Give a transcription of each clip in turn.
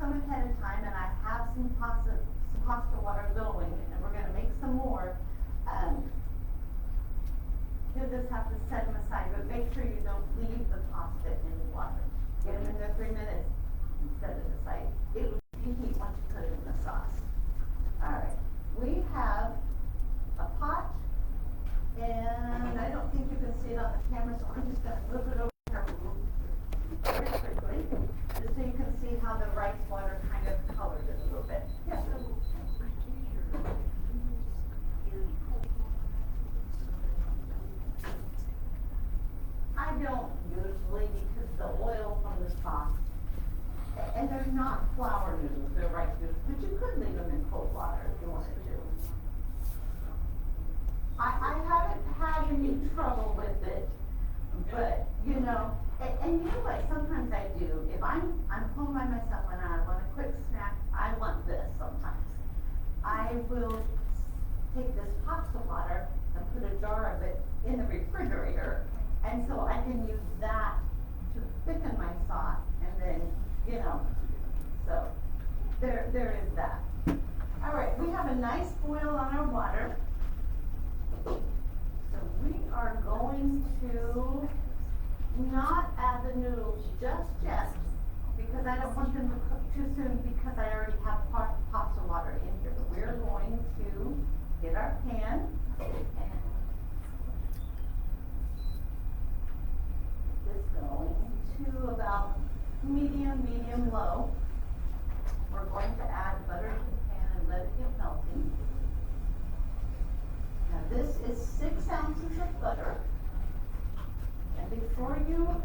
some ahead of time, and I have some pasta water going, and we're gonna make some more. You'll just have to set them aside, but make sure you don't leave the pasta in the water. Get them in there 3 minutes and set it aside. It will be heat once you put it in the sauce. Alright, we have a pot, and I don't think you can see it on the camera, so I'm just gonna move it over here very quickly, just so you can see how the rice water kind of colored it a little bit. Yeah. I don't usually, because the oil from the sauce, and they're not flour noodles, they're rice noodles, but you could leave them in cold water if you wanted to. I haven't had any trouble with it, but, you know, and you know what, sometimes I do, if I'm home by myself and I want a quick snack, I want this sometimes. I will take this pasta water and put a jar of it in the refrigerator, and so I can use that to thicken my sauce, and then, you know, so there is that. All right, we have a nice boil on our water. So we are going to not add the noodles just yet, because I don't want them to cook too soon, because I already have pasta water in here. But we're going to get our pan and this going to about medium low. We're going to add butter to the pan and let it get melting. Now this is 6 ounces of butter. And before you,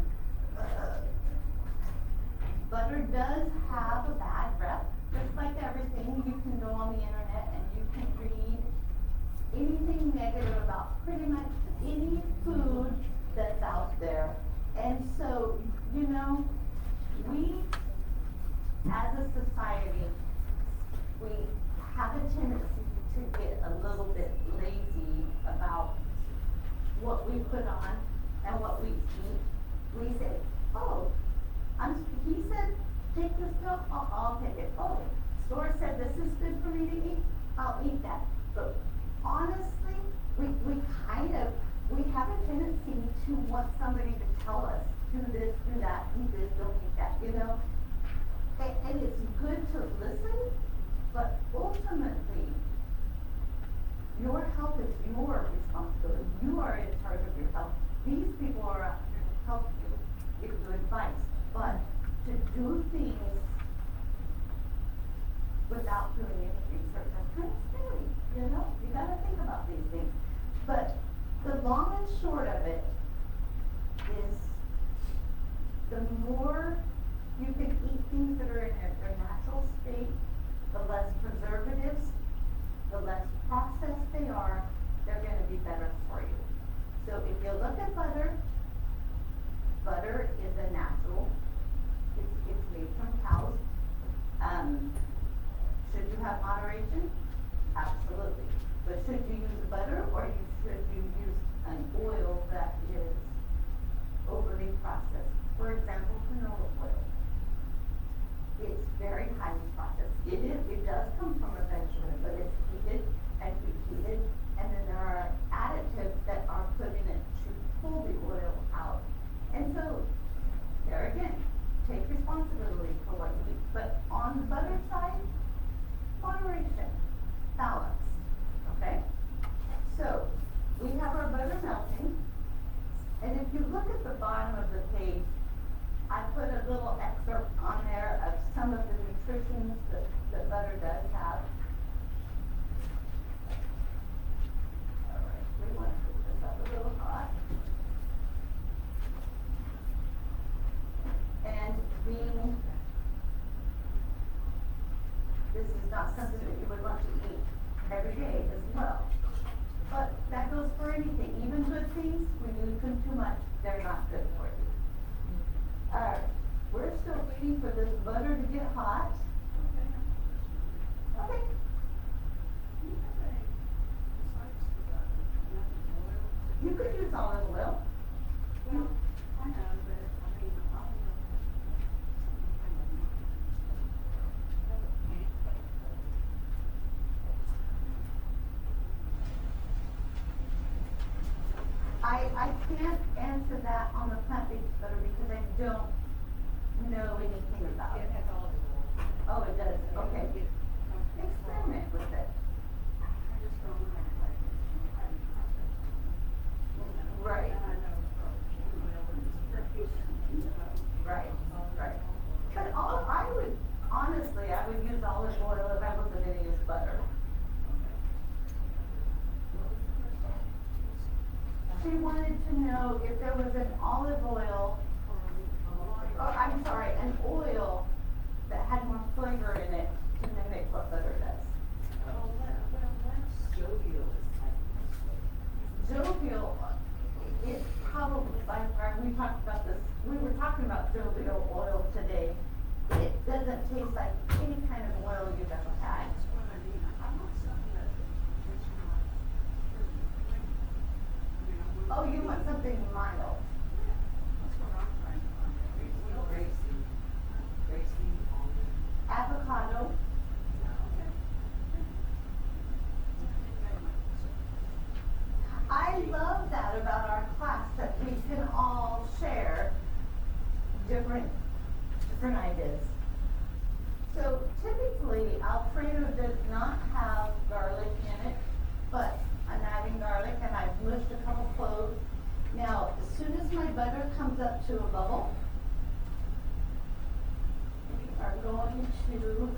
butter does have a bad rep. Just like everything, you can go on the internet and you can read anything negative about pretty much any food that's out there. And so, you know, we, as a society, we have a tendency to get a little bit lazy about what we put on and what we eat. We say, oh, he said, take this pill, I'll take it. Oh, store said this is good for me to eat, I'll eat that. But honestly, we have a tendency to want somebody to tell us, do this, do that, eat this, don't eat that, you know? And it's good to listen, but ultimately, your health is your responsibility. You are in charge of your health. These people are out here to help you, give you advice, but to do things without doing any research, that's kind of scary, you know? You gotta think about these things. But the long and short of it is, the more you can eat things that are in their natural state, the less preservatives, the less processed they are, they're gonna be better for you. So if you look at butter, butter is a natural, it's made from cows. Should you have moderation? Absolutely. But should you use butter, or should you use an oil that is overly processed? For example, canola oil. It's very highly processed. It does come from a vegetable, but it's heated and reheated, and then there are additives that are put in it to pull the oil out. And so, there again, take responsibility for what you eat. But on the butter side, moderation, balance, okay? So, we have our butter melting, and if you look at the bottom of the page, I put a little excerpt on there of some of the nutritions that butter does have. All right, we want to put this up a little hot. And being, this is not something that you would want to eat every day as well. But that goes for anything, even good things, when you use them too much, they're not good for you. Alright, we're still waiting for this butter to get hot. Okay. You could use olive oil. Well, I know, but I mean, olive oil. don't know anything about It it. has olive oil. Oh, it does, okay. It comes from Experiment with it. I just don't like it. I don't process it. Right. And I know from oil and great, Right, right. But I would, honestly, I would use olive oil if I wasn't gonna use butter. She wanted to know if there was an olive oil, or I'm sorry, an oil that had more flavor in it to mimic what butter does. Jovial is Jovial, it's probably by far, we talked about this, we were talking about jovial oil today. It doesn't taste like any kind of oil you've ever had. That's what I mean. I want something that is not Oh, you want something mild? That's what I'm trying to find. Grapeseed. Grapeseed, almond. Avocado, I love that about our class, that we can all share different ideas. So typically, Alfredo does not have garlic in it, but I'm adding garlic and I've mushed a couple cloves. Now, as soon as my butter comes up to a bubble, we are going to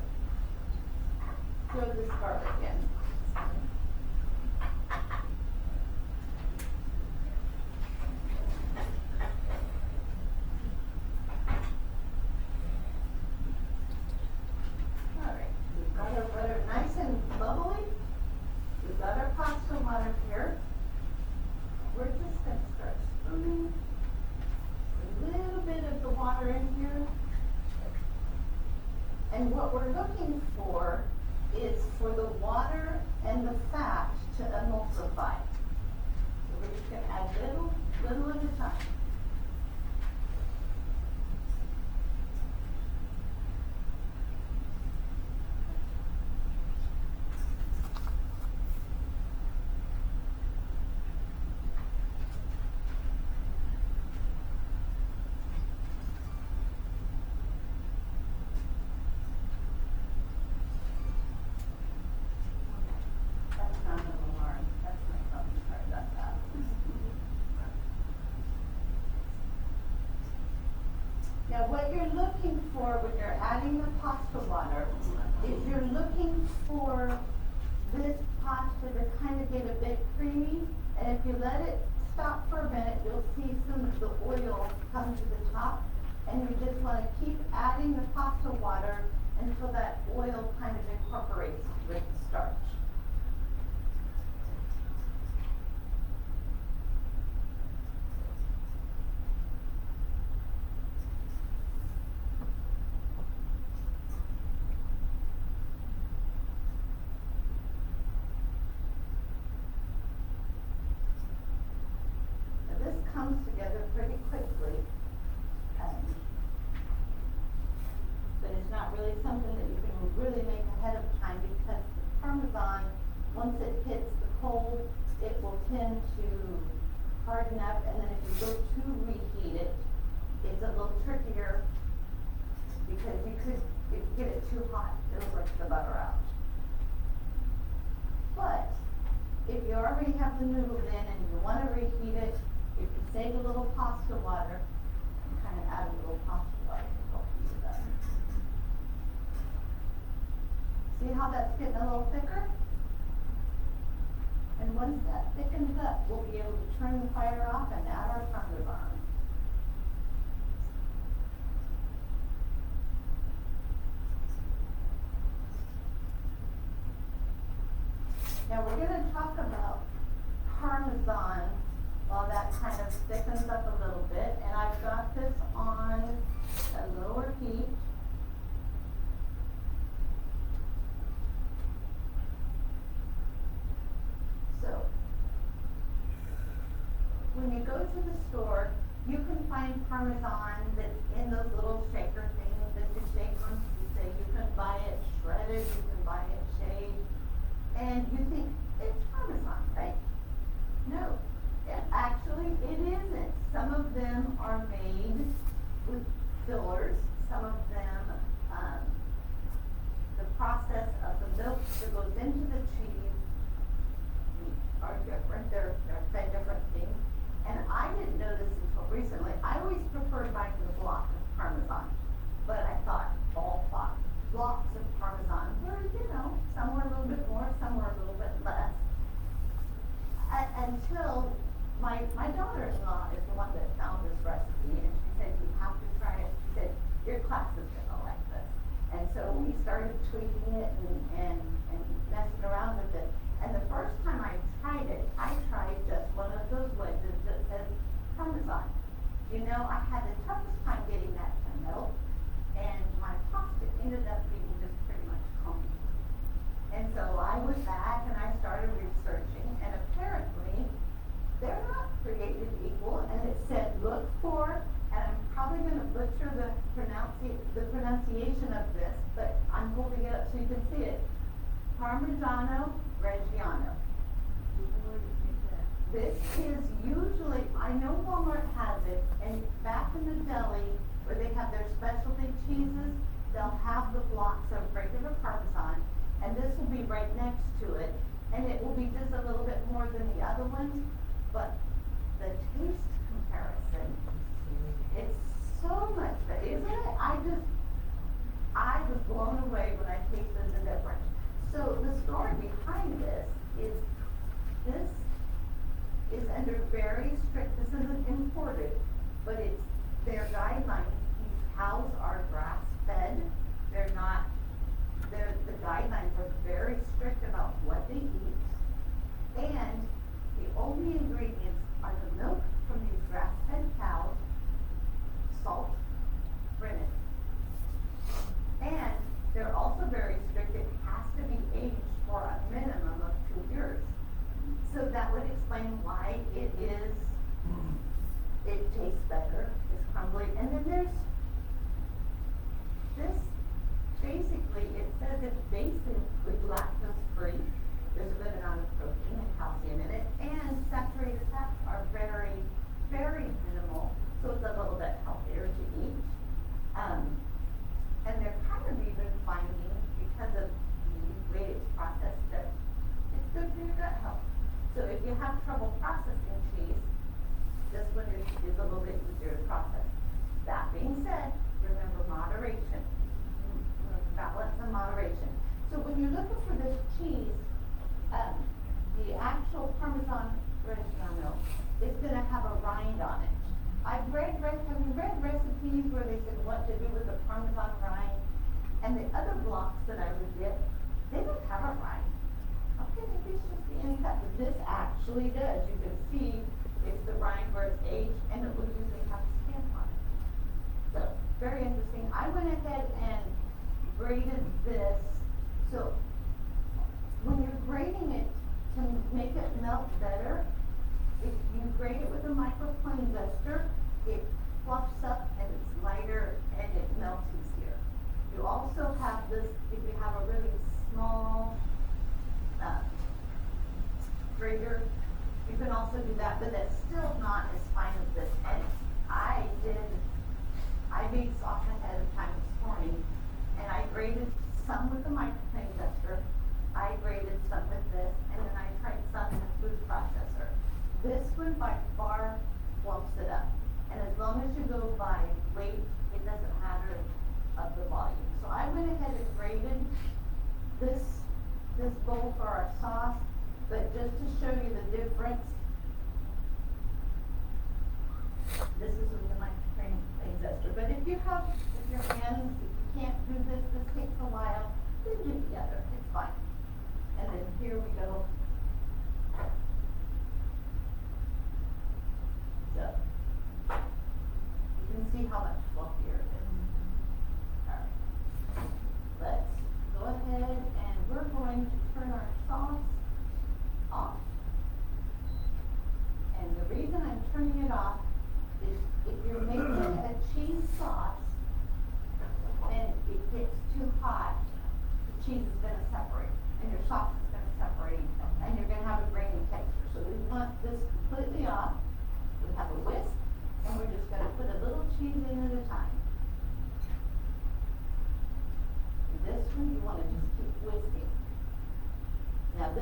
throw this garlic in. Alright, we've got our butter nice and bubbly. We've got our pasta water here. We're just gonna start spoonning a little bit of the water in here. And what we're looking for is for the water and the fat to emulsify. So we're just gonna add little at a time. That's not an alarm, that's my phone, sorry about that. Now what you're looking for when you're adding the pasta water is you're looking for this pasta to kind of get a bit creamy, and if you let it stop for a minute, you'll see some of the oil come to the top, and you just want to keep adding the pasta water until that oil kind of incorporates with the starch. Now this comes together pretty quickly, but it's not really something that you can really make ahead of time because the Parmesan, once it hits the cold, it will tend to harden up, and then if you go to reheat it, it's a little trickier because you could, if you get it too hot, it'll break the butter out. But if you already have the noodles in and you want to reheat it, if you save a little pasta water, and kind of add a little pasta water to help you with that. See how that's getting a little thicker? And once that thickens up, we'll be able to turn the fire off and add our Parmesan. Now we're going to talk about Parmesan while that kind of thickens up a little bit, and I've got this on a lower heat. So, when you go to the store, you can find Parmesan that's in those little shaker things that you shake on pizza. You can buy it shredded, you can buy it shaved, and you think it's Parmesan, right? No, actually it isn't. Some of them are made with fillers. Some of them, the process of the milk that goes into the cheese are different. They're fed different things. And I didn't know this until recently. I always preferred buying the block of Parmesan. But I thought all blocks of Parmesan were, some were a little bit more, some were a little bit less. Until my daughter-in-law is the one that found this recipe, and she said, you have to try it. She said, your class is gonna like this. And so we started tweaking it and messing around with it. And the first time I tried it, I tried just one of those wedges that says Parmesan. I had the toughest time getting that to melt, and my pasta ended up being just pretty much clumpy. And so I went back and I started researching, and apparently they're not created equal. And it said, look for, and I'm probably going to butcher the pronunciation of this, but I'm holding it up so you can see it. Parmigiano Reggiano. This is usually, I know Walmart has it, and back in the deli where they have their specialty cheeses, they'll have the blocks of regular Parmesan, and this will be right next to it, and it will be just a little bit more than the other ones, but the taste comparison, it's so much better, isn't it? I was blown away when I tasted the difference. So the story behind this is under very strict, this isn't imported, but it's their guidelines. These cows are grass fed. The guidelines are very strict about what they eat. And the only ingredients are the milk from these grass fed cows, salt, rennet. And they're also very strict, it has to be aged for a minimum of 2 years. So that would explain why it tastes better, it's crumbly. And then there's this, basically, it says it's basically lactose free. There's a good amount of protein and calcium in it, and saturated fats are very, very minimal, so it's a little bit healthier to eat. And they're kind of even finding, because of the way it's processed, that it's good for your gut health. So if you have trouble processing cheese, this one is a little bit easier to process. That being said, remember moderation. Balance and moderation. So when you're looking for this cheese, the actual Parmesan Reggiano is going to have a rind on it. Have you read recipes where they said what to do with the Parmesan rind? And the other blocks that I would get, they don't have a rind. Okay, maybe it's just the end cut, but this actually does. You can see it's the rind where it's aged, and it will usually have a stamp on it. So, very interesting. I went ahead and grated this. So, when you're grating it to make it melt better, if you grate it with a microplane zester, it fluffs up and it's lighter and it melts easier. You also have this, if you have a really small grater, you can also do that, but that's still not as fine as this. And I made sauce ahead of time this morning, and I grated some with the microplane zester, I grated some with this, and then I tried some in the food processor. This one by far fluffs it up, and as long as you go by weight, it doesn't matter of the volume. So I went ahead and grated this bowl for our sauce, but just to show you the difference, this is with the microplane zester. But if your hands, if you can't do this takes a while, then do the other, it's fine. And then here we go. So, you can see how much fluffier it is. Alright, let's go ahead and we're going to turn our sauce off. And the reason I'm turning it off is if you're making a cheese sauce and it gets too hot, the cheese is going to separate and your sauce is going to separate and you're going to have a grainy texture. So we want this completely off. We have a whisk and we're just going to put a little cheese in at a time.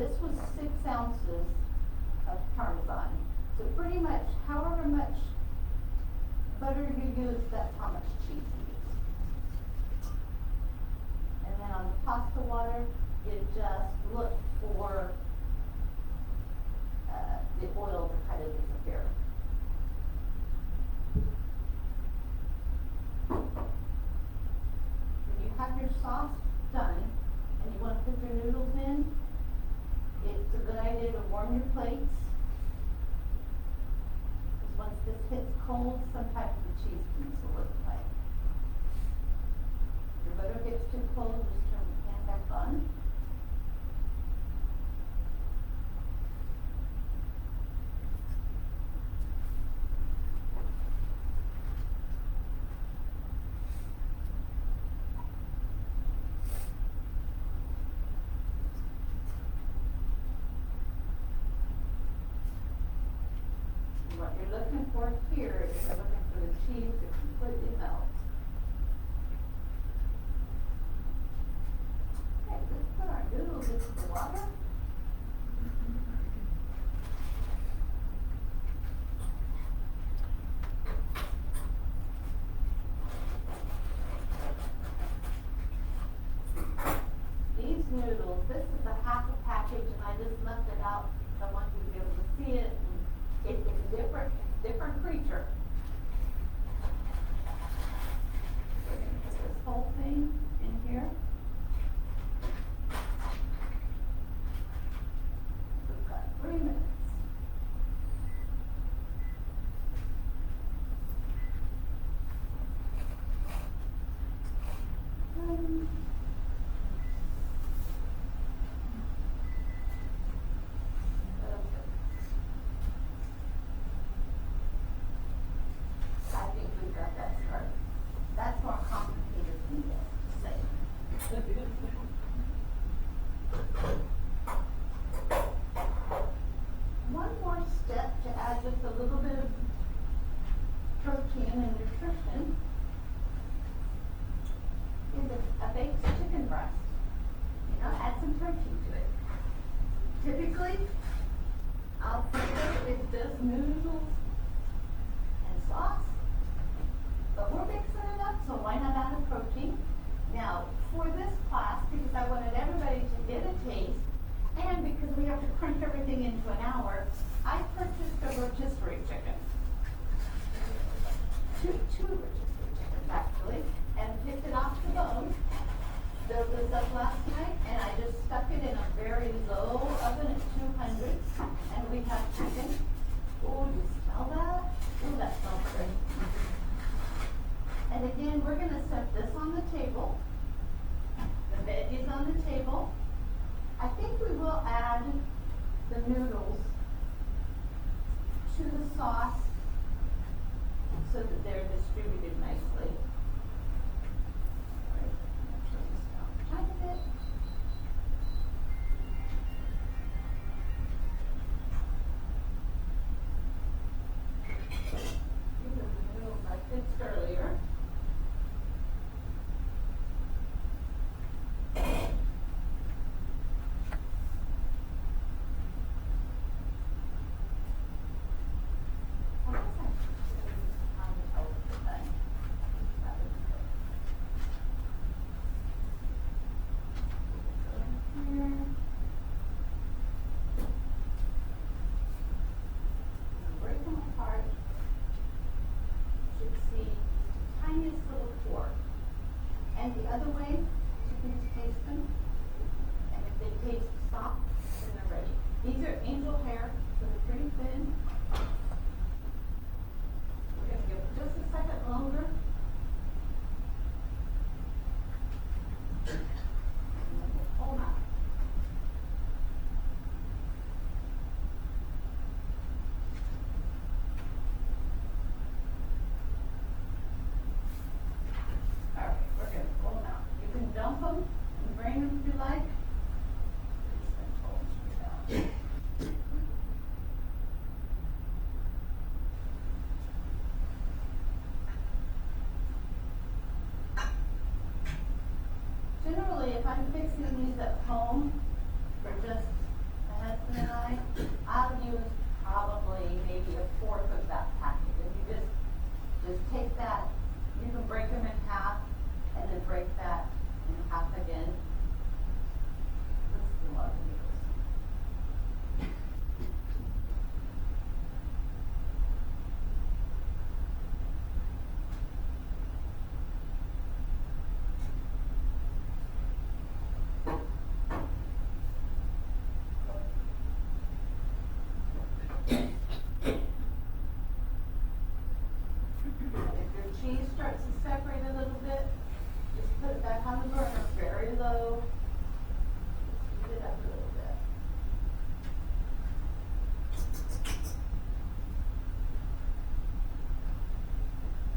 this was 6 ounces of Parmesan. So pretty much, however much butter you use, that's how much cheese you use. And then on the pasta water, you just look for the oil to kind of disappear. When you have your sauce done and you want to put your noodles in, it's a good idea to warm your plates. Because once this hits cold, sometimes the cheese can solidify. If your butter gets too cold, just turn the pan back on. What you're looking for here is you're looking for the cheese to completely melt. Okay, let's put our noodles into the water. These noodles, this is a half a package and I just left it out so I want you to be able to see it. It's a different creature. We're gonna put this whole thing in here. We've got 3 minutes. I think we've got that started. That's more complicated than this, say. One more step to add just a little bit of protein and nutrition is a baked chicken breast. You know, add some protein to it. Typically, Alfredo is just noodles and sauce, but we're mixing it up, so why not add a protein? Now, for this class, because I wanted everybody to get a taste, and because we have to crunch everything into an hour, I purchased a rotisserie chicken. Two rotisserie chickens, actually, and picked it off the bone. Built this up last night, and I just stuck it in a very low oven at 200, and we have chicken. Oh, you smell that? Oh, that smells good. And again, we're gonna set this on the table. The veggies on the table. I think we will add the noodles to the sauce so that they're distributed nicely. All right, I'm gonna turn this down a tiny bit. These are the noodles I fixed earlier. Break them apart. You should see the tiniest little fork. And the other way, you can taste them. And if they taste soft, then they're ready. These are angel hair, so they're pretty thin. We're gonna give it just a second longer. And then we'll pull them out. All right, we're gonna pull them out. You can dump them and drain them if you like. We're just gonna pull them straight out. Generally, if I'm fixing these at home for just break them in half, and then break that in half again. This is a lot of noodles. If your cheese starts to separate a little bit, just put it back on the burner very low. Heat it up a little bit.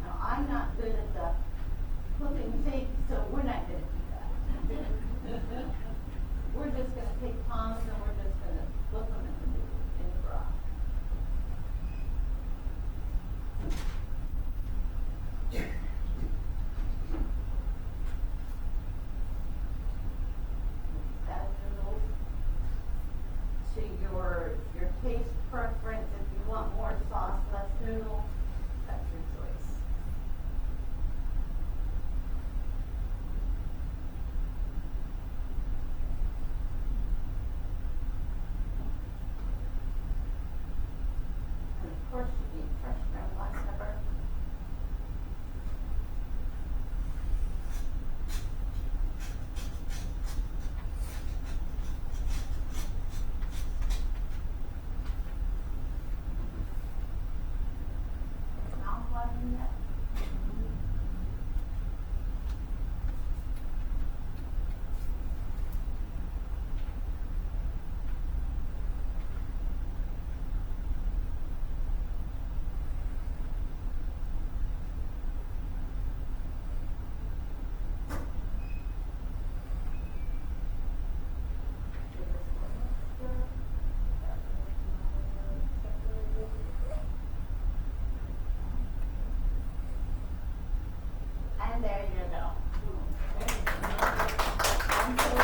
Now, I'm not good at the flipping thing, so we're not gonna do that. We're just gonna take tongs and we're just gonna flip them in the broth. Add noodles to your taste preference. If you want more sauce, less noodle, that's your choice. And of course, you need fresh ground black pepper. Mouth watering yet? Give this one a stir. And there you go. I'm so